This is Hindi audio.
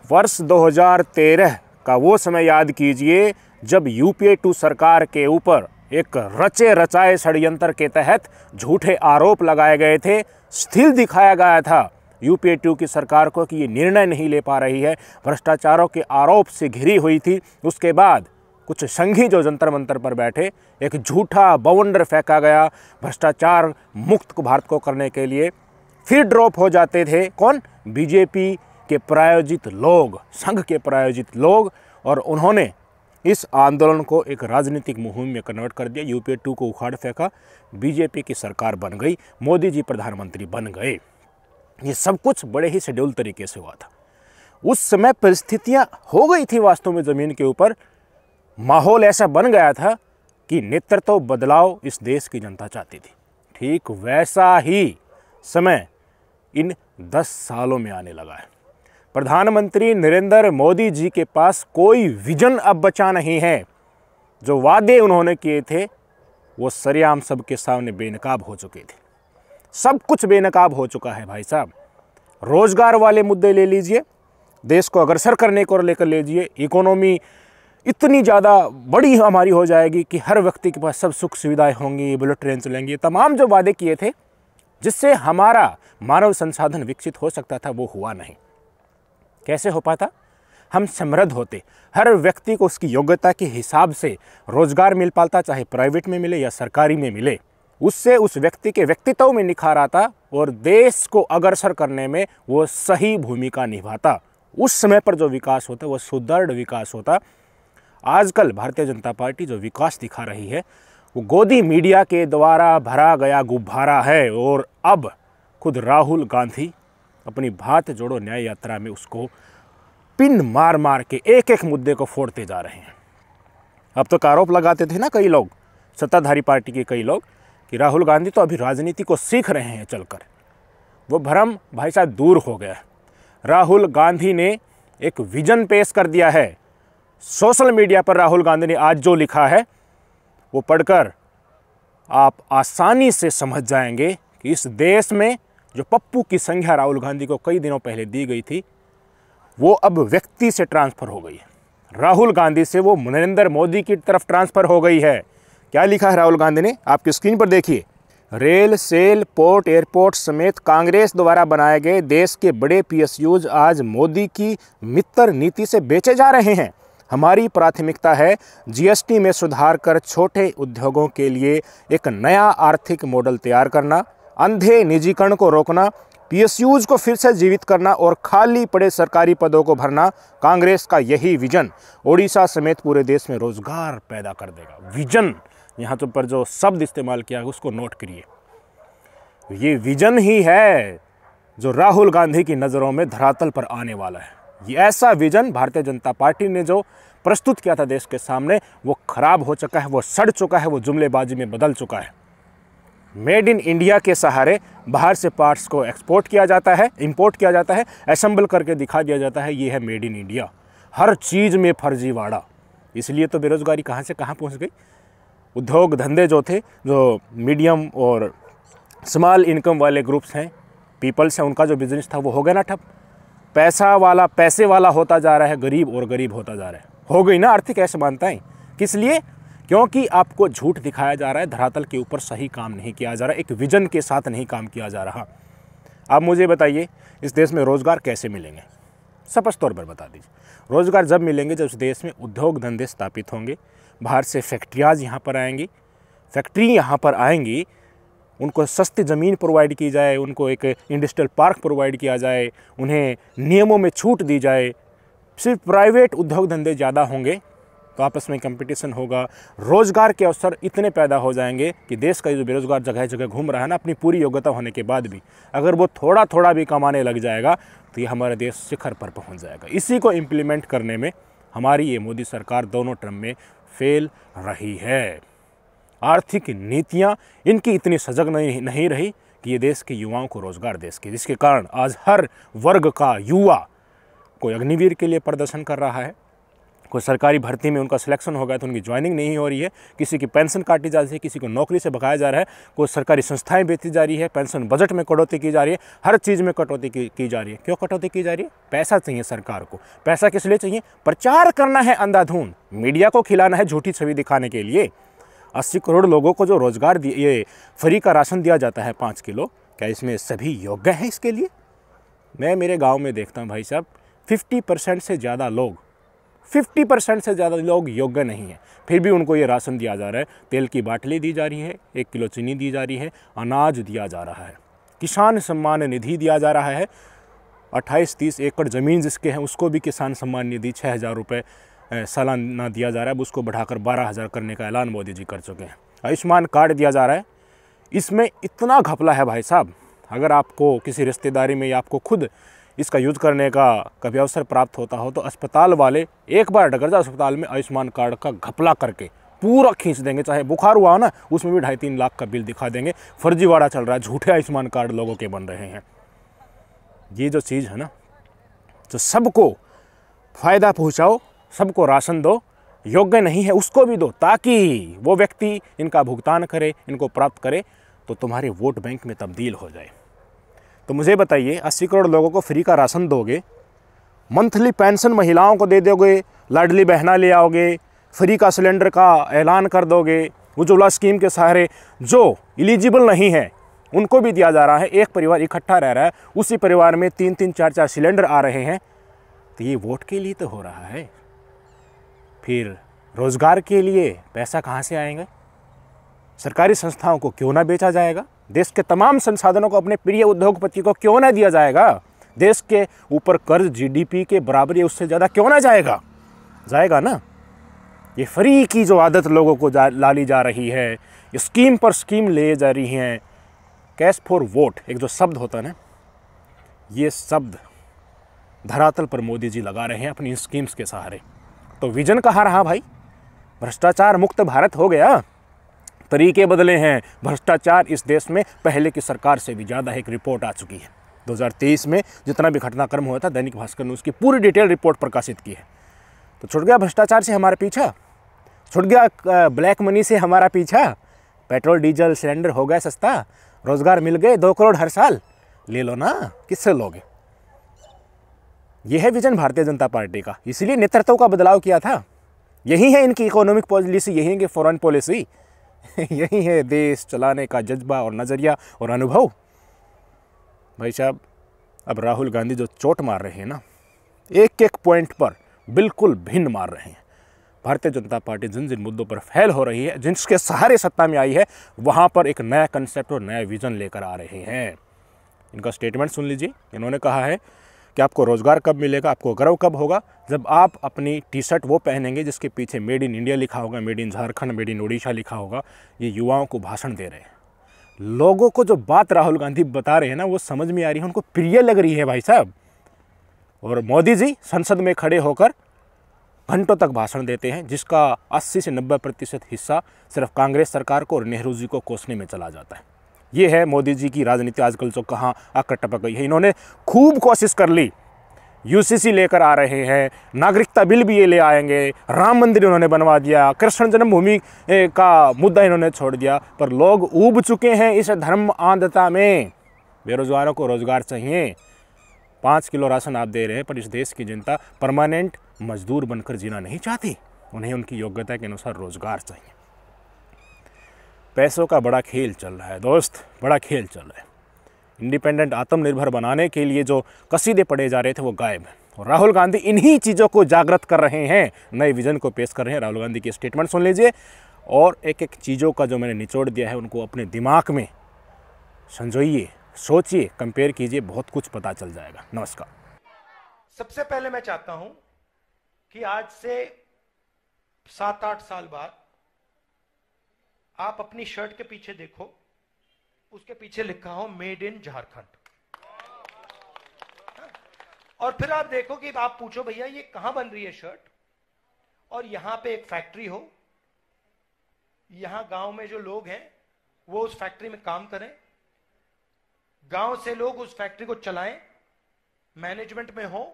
वर्ष 2013 का वो समय याद कीजिए जब यूपीए 2 सरकार के ऊपर एक रचे रचाए षड्यंत्र के तहत झूठे आरोप लगाए गए थे। स्थिर दिखाया गया था यूपीए 2 की सरकार को कि ये निर्णय नहीं ले पा रही है, भ्रष्टाचारों के आरोप से घिरी हुई थी। उसके बाद कुछ संघी जो जंतर मंतर पर बैठे, एक झूठा बवंडर फेंका गया भ्रष्टाचार मुक्त भारत को करने के लिए। फिर ड्रॉप हो जाते थे कौन? बीजेपी के प्रायोजित लोग, संघ के प्रायोजित लोग, और उन्होंने इस आंदोलन को एक राजनीतिक मुहिम में कन्वर्ट कर दिया। यूपीए 2 को उखाड़ फेंका, बीजेपी की सरकार बन गई, मोदी जी प्रधानमंत्री बन गए। ये सब कुछ बड़े ही शेड्यूल तरीके से हुआ था। उस समय परिस्थितियां हो गई थी वास्तव में ज़मीन के ऊपर, माहौल ऐसा बन गया था कि नेतृत्व बदलाव इस देश की जनता चाहती थी। ठीक वैसा ही समय इन 10 सालों में आने लगा है। प्रधानमंत्री नरेंद्र मोदी जी के पास कोई विजन अब बचा नहीं है। जो वादे उन्होंने किए थे वो सरेआम सबके सामने बेनकाब हो चुके थे। सब कुछ बेनकाब हो चुका है भाई साहब। रोजगार वाले मुद्दे ले लीजिए, देश को अग्रसर करने को लेकर लीजिए, इकोनॉमी इतनी ज़्यादा बड़ी हमारी हो जाएगी कि हर व्यक्ति के पास सब सुख सुविधाएं होंगी, बुलेट ट्रेन चलेंगी। तमाम जो वादे किए थे जिससे हमारा मानव संसाधन विकसित हो सकता था वो हुआ नहीं। कैसे हो पाता? हम समृद्ध होते, हर व्यक्ति को उसकी योग्यता के हिसाब से रोजगार मिल पाता, चाहे प्राइवेट में मिले या सरकारी में मिले। उससे उस व्यक्ति के व्यक्तित्व में निखार आता और देश को अग्रसर करने में वो सही भूमिका निभाता। उस समय पर जो विकास होता वो सुदृढ़ विकास होता। आजकल भारतीय जनता पार्टी जो विकास दिखा रही है वो गोदी मीडिया के द्वारा भरा गया गुब्बारा है, और अब खुद राहुल गांधी अपनी भारत जोड़ो न्याय यात्रा में उसको पिन मार मार के एक एक मुद्दे को फोड़ते जा रहे हैं। अब तो आरोप लगाते थे ना कई लोग, सत्ताधारी पार्टी के कई लोग, कि राहुल गांधी तो अभी राजनीति को सीख रहे हैं चलकर। वो भ्रम भाई साहब दूर हो गया। राहुल गांधी ने एक विजन पेश कर दिया है। सोशल मीडिया पर राहुल गांधी ने आज जो लिखा है वो पढ़कर आप आसानी से समझ जाएंगे कि इस देश में जो पप्पू की संख्या राहुल गांधी को कई दिनों पहले दी गई थी वो अब व्यक्ति से ट्रांसफ़र हो गई है। राहुल गांधी से वो नरेंद्र मोदी की तरफ ट्रांसफ़र हो गई है। क्या लिखा है राहुल गांधी ने? आपकी स्क्रीन पर देखिए। रेल, सेल, पोर्ट, एयरपोर्ट समेत कांग्रेस द्वारा बनाए गए देश के बड़े पीएसयूज आज मोदी की मित्र नीति से बेचे जा रहे हैं। हमारी प्राथमिकता है जीएसटी में सुधार कर छोटे उद्योगों के लिए एक नया आर्थिक मॉडल तैयार करना, अंधे निजीकरण को रोकना, पीएसयूज को फिर से जीवित करना और खाली पड़े सरकारी पदों को भरना। कांग्रेस का यही विजन ओडिशा समेत पूरे देश में रोजगार पैदा कर देगा। विजन, यहाँ तो पर जो शब्द इस्तेमाल किया है उसको नोट करिए। ये विजन ही है जो राहुल गांधी की नज़रों में धरातल पर आने वाला है। ये ऐसा विजन भारतीय जनता पार्टी ने जो प्रस्तुत किया था देश के सामने वो खराब हो चुका है, वो सड़ चुका है, वो जुमलेबाजी में बदल चुका है। मेड इन इंडिया के सहारे बाहर से पार्ट्स को एक्सपोर्ट किया जाता है, इंपोर्ट किया जाता है, असेंबल करके दिखा दिया जाता है ये है मेड इन इंडिया। हर चीज़ में फर्जीवाड़ा। इसलिए तो बेरोजगारी कहाँ से कहाँ पहुँच गई। उद्योग धंधे जो थे, जो मीडियम और स्मॉल इनकम वाले ग्रुप्स हैं, पीपल्स हैं, उनका जो बिजनेस था वो हो गया ना ठप। पैसा वाला पैसे वाला होता जा रहा है, गरीब और गरीब होता जा रहा है। हो गई ना आर्थिक असमानताएं। किस लिए? क्योंकि आपको झूठ दिखाया जा रहा है, धरातल के ऊपर सही काम नहीं किया जा रहा, एक विजन के साथ नहीं काम किया जा रहा। आप मुझे बताइए इस देश में रोज़गार कैसे मिलेंगे? स्पष्ट तौर पर बता दीजिए। रोज़गार जब मिलेंगे जब इस देश में उद्योग धंधे स्थापित होंगे, बाहर से फैक्ट्रियाँ यहाँ पर आएंगी, फैक्ट्री यहाँ पर आएंगी, उनको सस्ती ज़मीन प्रोवाइड की जाए, उनको एक इंडस्ट्रियल पार्क प्रोवाइड किया जाए, उन्हें नियमों में छूट दी जाए। सिर्फ प्राइवेट उद्योग धंधे ज़्यादा होंगे तो आपस में कंपटीशन होगा, रोज़गार के अवसर इतने पैदा हो जाएंगे कि देश का जो बेरोज़गार जगह जगह घूम रहा है ना, अपनी पूरी योग्यता होने के बाद भी अगर वो थोड़ा थोड़ा भी कमाने लग जाएगा तो ये हमारा देश शिखर पर पहुंच जाएगा। इसी को इम्प्लीमेंट करने में हमारी ये मोदी सरकार दोनों टर्म में फेल रही है। आर्थिक नीतियाँ इनकी इतनी सजग नहीं रही कि ये देश के युवाओं को रोज़गार दे सके, जिसके कारण आज हर वर्ग का युवा कोई अग्निवीर के लिए प्रदर्शन कर रहा है, कोई सरकारी भर्ती में उनका सिलेक्शन हो गया तो उनकी ज्वाइनिंग नहीं हो रही है, किसी की पेंशन काटी जा रही है, किसी को नौकरी से भगाया जा रहा है, कोई सरकारी संस्थाएं बेची जा रही है, पेंशन बजट में कटौती की जा रही है, हर चीज़ में कटौती की जा रही है। क्यों कटौती की जा रही है? पैसा चाहिए सरकार को। पैसा किस लिए चाहिए? प्रचार करना है अंधाधुंध, मीडिया को खिलाना है झूठी छवि दिखाने के लिए। 80 करोड़ लोगों को जो रोजगार ये फ्री का राशन दिया जाता है 5 किलो, क्या इसमें सभी योग्य हैं इसके लिए? मैं मेरे गांव में देखता हूं भाई साहब, 50% से ज़्यादा लोग 50% से ज़्यादा लोग योग्य नहीं हैं, फिर भी उनको ये राशन दिया जा रहा है। तेल की बाटली दी जा रही है, 1 किलो चीनी दी जा रही है, अनाज दिया जा रहा है, किसान सम्मान निधि दिया जा रहा है। 28-30 एकड़ ज़मीन जिसके हैं उसको भी किसान सम्मान निधि 6,000 रुपये सालाना दिया जा रहा है। अब उसको बढ़ाकर 12,000 करने का ऐलान मोदी जी कर चुके हैं। आयुष्मान कार्ड दिया जा रहा है। इसमें इतना घपला है भाई साहब, अगर आपको किसी रिश्तेदारी में या आपको खुद इसका यूज करने का कभी अवसर प्राप्त होता हो तो अस्पताल वाले एक बार डगर जाओ अस्पताल में, आयुष्मान कार्ड का घपला करके पूरा खींच देंगे। चाहे बुखार हुआ हो ना, उसमें भी 2.5-3 लाख का बिल दिखा देंगे। फर्जीवाड़ा चल रहा है, झूठे आयुष्मान कार्ड लोगों के बन रहे हैं। ये जो चीज़ है ना, तो सबको फ़ायदा पहुँचाओ, सबको राशन दो, योग्य नहीं है उसको भी दो, ताकि वो व्यक्ति इनका भुगतान करे, इनको प्राप्त करे, तो तुम्हारे वोट बैंक में तब्दील हो जाए। तो मुझे बताइए, 80 करोड़ लोगों को फ्री का राशन दोगे, मंथली पेंशन महिलाओं को दे दोगे, लाडली बहना ले आओगे, फ्री का सिलेंडर का ऐलान कर दोगे, उज्ज्वला स्कीम के सहारे जो एलिजिबल नहीं है उनको भी दिया जा रहा है। एक परिवार इकट्ठा रह रहा है, उसी परिवार में 3-3 4-4 सिलेंडर आ रहे हैं। तो ये वोट के लिए तो हो रहा है, फिर रोजगार के लिए पैसा कहाँ से आएगा? सरकारी संस्थाओं को क्यों ना बेचा जाएगा? देश के तमाम संसाधनों को अपने प्रिय उद्योगपति को क्यों ना दिया जाएगा? देश के ऊपर कर्ज जीडीपी के बराबर या उससे ज़्यादा क्यों ना जाएगा? जाएगा ना। ये फ्री की जो आदत लोगों को लाली जा रही है, स्कीम पर स्कीम ले जा रही हैं, कैश फॉर वोट एक जो शब्द होता है ना, ये शब्द धरातल पर मोदी जी लगा रहे हैं अपनी स्कीम्स के सहारे। तो विजन कहाँ रहा भाई? भ्रष्टाचार मुक्त भारत हो गया, तरीके बदले हैं। भ्रष्टाचार इस देश में पहले की सरकार से भी ज़्यादा एक रिपोर्ट आ चुकी है। 2023 में जितना भी घटनाक्रम हुआ था, दैनिक भास्कर ने उसकी पूरी डिटेल रिपोर्ट प्रकाशित की है। तो छुट गया भ्रष्टाचार से हमारा पीछा, छुट गया ब्लैक मनी से हमारा पीछा, पेट्रोल डीजल सिलेंडर हो गया सस्ता, रोजगार मिल गए, 2 करोड़ हर साल। ले लो ना, किससे लोगे? यह है विजन भारतीय जनता पार्टी का। इसलिए नेतृत्व का बदलाव किया था। यही है इनकी इकोनॉमिक पॉलिसी, यही इनकी फॉरेन पॉलिसी, यही है देश चलाने का जज्बा और नज़रिया और अनुभव। भाई साहब, अब राहुल गांधी जो चोट मार रहे हैं ना, एक एक पॉइंट पर बिल्कुल भिन्न मार रहे हैं। भारतीय जनता पार्टी जिन जिन मुद्दों पर फेल हो रही है, जिनके सहारे सत्ता में आई है, वहाँ पर एक नया कंसेप्ट और नया विजन लेकर आ रहे हैं। इनका स्टेटमेंट सुन लीजिए। इन्होंने कहा है कि आपको रोज़गार कब मिलेगा, आपको गर्व कब होगा? जब आप अपनी टी शर्ट वो पहनेंगे जिसके पीछे मेड इन इंडिया लिखा होगा, made in Jharkhand, made in Orissa लिखा होगा। ये युवाओं को भाषण दे रहे हैं। लोगों को जो बात राहुल गांधी बता रहे हैं ना, वो समझ में आ रही है, उनको प्रिय लग रही है भाई साहब। और मोदी जी संसद में खड़े होकर घंटों तक भाषण देते हैं, जिसका 80 से 90% हिस्सा सिर्फ कांग्रेस सरकार को और नेहरू जी को कोसने में चला जाता है। ये है मोदी जी की राजनीति आजकल जो कहाँ आकर टपक गई है। इन्होंने खूब कोशिश कर ली, यूसीसी लेकर आ रहे हैं, नागरिकता बिल भी ये ले आएंगे, राम मंदिर इन्होंने बनवा दिया, कृष्ण जन्मभूमि का मुद्दा इन्होंने छोड़ दिया, पर लोग ऊब चुके हैं इस धर्म आंधता में। बेरोजगारों को रोजगार चाहिए। 5 किलो राशन आप दे रहे हैं, पर इस देश की जनता परमानेंट मजदूर बनकर जीना नहीं चाहती। उन्हें उनकी योग्यता के अनुसार रोजगार चाहिए। पैसों का बड़ा खेल चल रहा है दोस्त, बड़ा खेल चल रहा है। इंडिपेंडेंट आत्मनिर्भर बनाने के लिए जो कसीदे पढ़े जा रहे थे वो गायब हैं, और राहुल गांधी इन्हीं चीज़ों को जागृत कर रहे हैं, नए विजन को पेश कर रहे हैं। राहुल गांधी की स्टेटमेंट सुन लीजिए, और एक एक चीज़ों का जो मैंने निचोड़ दिया है उनको अपने दिमाग में संजोइए, सोचिए, कंपेयर कीजिए, बहुत कुछ पता चल जाएगा। नमस्कार। सबसे पहले मैं चाहता हूं कि आज से 7-8 साल बाद आप अपनी शर्ट के पीछे देखो, उसके पीछे लिखा हो मेड इन झारखंड, और फिर आप देखो कि आप पूछो भैया ये कहां बन रही है शर्ट, और यहां पे एक फैक्ट्री हो, यहां गांव में जो लोग हैं वो उस फैक्ट्री में काम करें, गांव से लोग उस फैक्ट्री को चलाएं, मैनेजमेंट में हो,